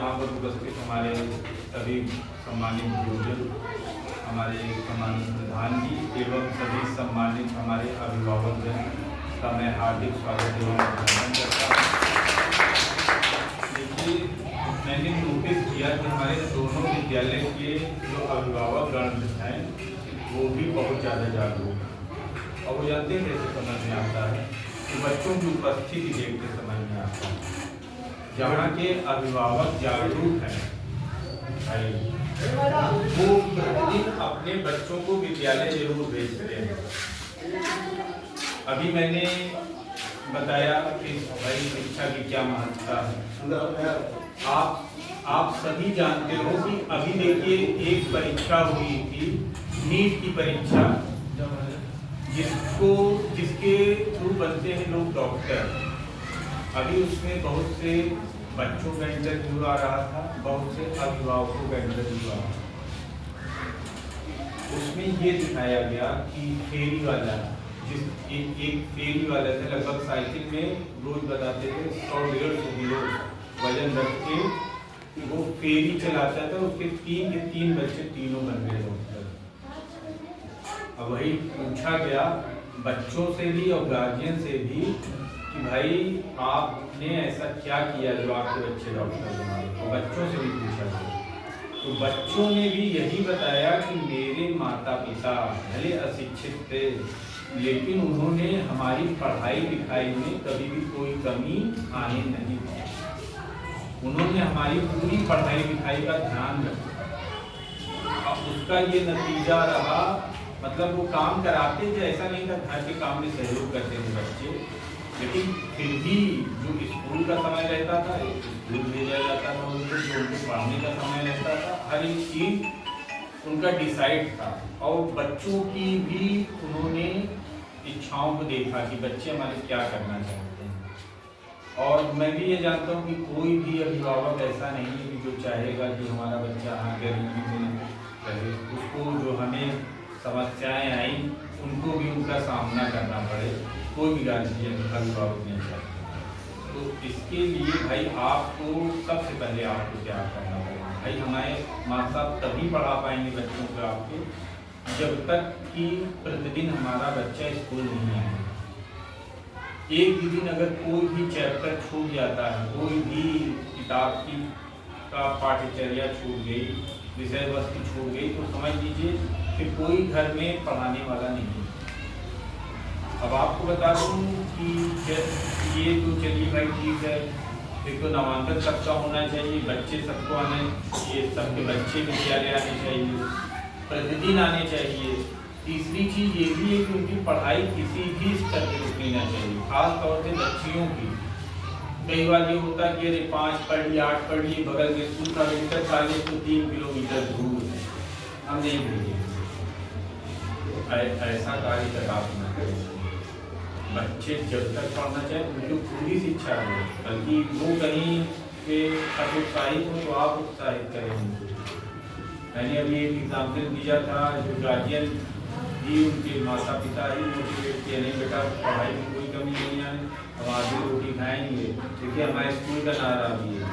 यहाँ पर उपस्थित हमारे सभी सम्मानित गुरुजन, हमारे सम्मानित प्रधान जी एवं सभी सम्मानित हमारे अभिभावक जन का मैं हार्दिक स्वागत एवं अभिनंदन करता हूँ। देखिए, मैंने नोटिस किया कि हमारे दोनों विद्यालय के जो अभिभावक गण हैं वो भी बहुत ज़्यादा जागरूक हैं और वो जानते हैं कैसे समझ में आता है कि बच्चों की उपस्थिति देखते समझ में आता है। जहाँ के अभिभावक जागरूक हैं वो प्रतिदिन अपने बच्चों को विद्यालय जरूर भेजते हैं। अभी मैंने बताया कि भाई शिक्षा की क्या महत्ता है। आप सभी जानते हो कि अभी देखिए एक परीक्षा हुई थी, नीट की परीक्षा, जिसके थ्रू बनते हैं लोग डॉक्टर। अभी उसमें बहुत से बच्चों का इंटरव्यू आ रहा था, बहुत से अभिभावकों का इंटरव्यू आ रहा था। उसमें ये दिखाया गया कि फेरी वाला एक फेरी वाला था, लगभग साइकिल में रोज बताते थे 100-150 किलो वजन रख के वो फेरी चलाता था। उसके 3 के 3 बच्चे तीनों बन गए डॉक्टर। अब वही पूछा गया बच्चों से भी और गार्जियन से भी कि भाई आपने ऐसा क्या किया जो आपके बच्चे डॉक्टर बने। तो बच्चों से भी पूछा गया तो बच्चों ने भी यही बताया कि मेरे माता पिता भले अशिक्षित थे लेकिन उन्होंने हमारी पढ़ाई लिखाई में कभी भी कोई कमी आने नहीं दी। उन्होंने हमारी पूरी पढ़ाई लिखाई का ध्यान रखा। अब उसका ये नतीजा रहा, मतलब वो काम कराते थे, ऐसा नहीं था घर के काम में सहयोग करते थे बच्चे, लेकिन फिर भी जो स्कूल का समय रहता था स्कूल भेजा जाता था उनको, जो उनको पढ़ने का समय रहता था हर एक चीज उनका डिसाइड था। और बच्चों की भी उन्होंने इच्छाओं को देखा कि बच्चे हमारे क्या करना चाहते हैं। और मैं भी ये जानता हूँ कि कोई भी अभिभावक ऐसा नहीं है कि जो चाहेगा कि हमारा बच्चा गरीबी में रहे, उसको जो हमें समस्याएं आई उनको भी उनका सामना करना पड़े, कोई भी गार्जियन अभिभावक नहीं चाहता। तो इसके लिए भाई आपको सबसे पहले आपको क्या करना पड़ेगा। भाई हमारे माँ बाप तभी पढ़ा पाएंगे बच्चों को आपके जब तक कि प्रतिदिन हमारा बच्चा स्कूल नहीं आए। एक भी दिन अगर कोई भी चैप्टर छूट जाता है, कोई भी किताब की का पाठ्यचर्या छूट गई, विषय वस्तु छूट गई, तो समझ लीजिए कि कोई घर में पढ़ाने वाला नहीं। अब आपको बता दूं कि ये तो चलिए भाई ठीक है, एक तो नामांकन सबका होना चाहिए, बच्चे सबको आने, ये सबके बच्चे विद्यालय आने चाहिए, प्रतिदिन आने चाहिए। तीसरी चीज़ ये भी है कि उनकी पढ़ाई किसी भी स्तर पर रुकनी ना चाहिए, खास तौर से बच्चियों की। कई बार ये होता है कि अरे 5 पढ़ लिए 8 पढ़ लिए, बगल के स्कूल का इंटर कॉलेज तो 3 किलोमीटर दूर है, हम नहीं भेजेंगे। ऐसा कार्य तक आप न करें। बच्चे जब तक पढ़ना चाहे उनको पूरी शिक्षा हो, बल्कि वो कहीं पे हतोत्साहित हो तो आप उत्साहित करेंगे। मैंने अभी एक एग्जाम्पल दिया था, जो गार्जियन भी उनके माता पिता ही मोटिवेट किया, नहीं बेटा पढ़ाई में कोई कमी नहीं आए, हम आधी रोटी खाएंगे। देखिए हमारे स्कूल का नारा भी है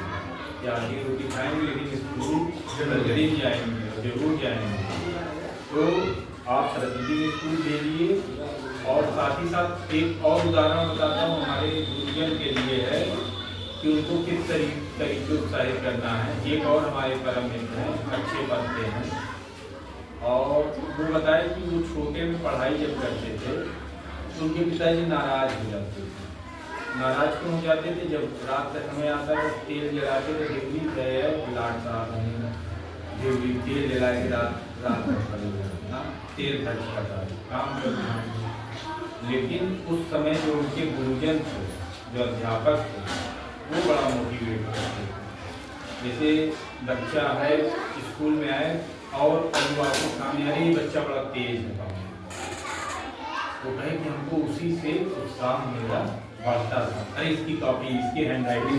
कि आधी रोटी खाएंगे लेकिन स्कूल जरूर जाएंगे, जरूर जाएंगे। तो आप प्रतिदिन स्कूल भेजिए। और साथ ही साथ एक और उदाहरण बताता हूँ हमारे गुरुजन के लिए है कि उनको किस तरीके उत्साहित करना है। एक और हमारे परम मित्र हैं, अच्छे पद पे हैं, और वो बताए कि वो छोटे में पढ़ाई जब करते थे तो उनके पिताजी नाराज हो जाते थे। नाराज क्यों हो जाते थे? जब रात का समय आता है तेल जलाते थे, देवी गए लाट साहब देवी तेल जला के रात में पड़े ना, तेल खर्च करता काम करना। लेकिन उस समय जो उनके गुरुजन थे, जो अध्यापक थे, वो बड़ा मोटिवेट करते थे। जैसे बच्चा है स्कूल में आए और अभिभावक को सामने आ रही है, बच्चा बड़ा तेज है, तो कहे कि हमको उसी से उत्साह मेरा बढ़ता था। अरे इसकी कॉपी, इसकी हैंड राइटिंग,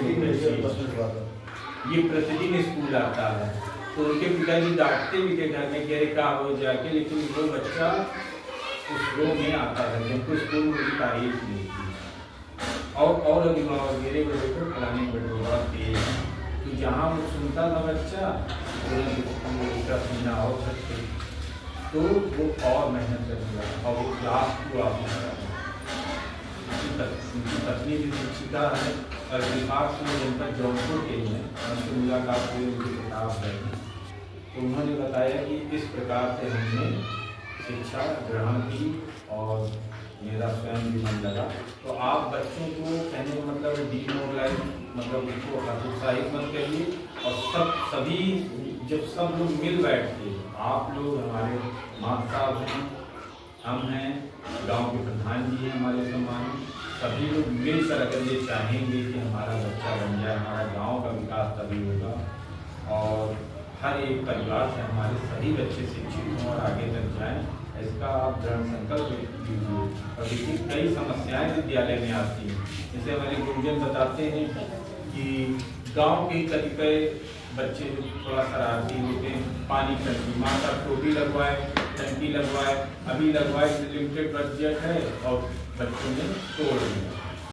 ये प्रतिदिन स्कूल आता है। तो उनके पिताजी डांटते भी थे घर में कि अरे क्या हो जाके, लेकिन वो बच्चा उस रो में आता है जिनको स्कूल में उसकी तारीफ नहीं थी। और अभिभावक मेरे को देखो फलाने बड़ा तेज है, तो जहाँ वो सुनता था बच्चा उसका सुनना और सकते, तो वो और मेहनत करने लगा और वो क्लास पूरा होता था। उनकी पत्नी भी शिक्षिका है और विभाग में जनपद जौनपुर के लिए उनसे मुलाकात हुई, उनकी किताब है, तो उन्होंने बताया कि इस प्रकार से हमने शिक्षा ग्रहण की और मेरा स्वयं भी मन लगा। तो आप बच्चों को कहने का मतलब डीमोरलाइज मतलब उसको हतोत्साहित मत करिए, और सभी जब सब लोग मिल बैठते, आप लोग हमारे माता साहब हैं, हम हैं, गांव के प्रधान जी हैं हमारे सम्मानित, सभी लोग मिलकर अगर ये चाहेंगे कि हमारा बच्चा बन जाए, हमारा गांव का विकास तभी होगा और हर एक परिवार से हमारे सभी बच्चे शिक्षित हों और आगे तक जाएं, इसका आप दृढ़ संकल्प कीजिए। और देखिए कई समस्याएं विद्यालय में आती हैं, जैसे हमारे गुरुजन बताते हैं कि गांव के कतिपय बच्चे थोड़ा शरारती होते हैं, पानी टंकी माता टोपी लगवाए, टंकी लगवाए, अभी लगवाए, लिमिटेड बजट है और बच्चों ने तोड़ दिया।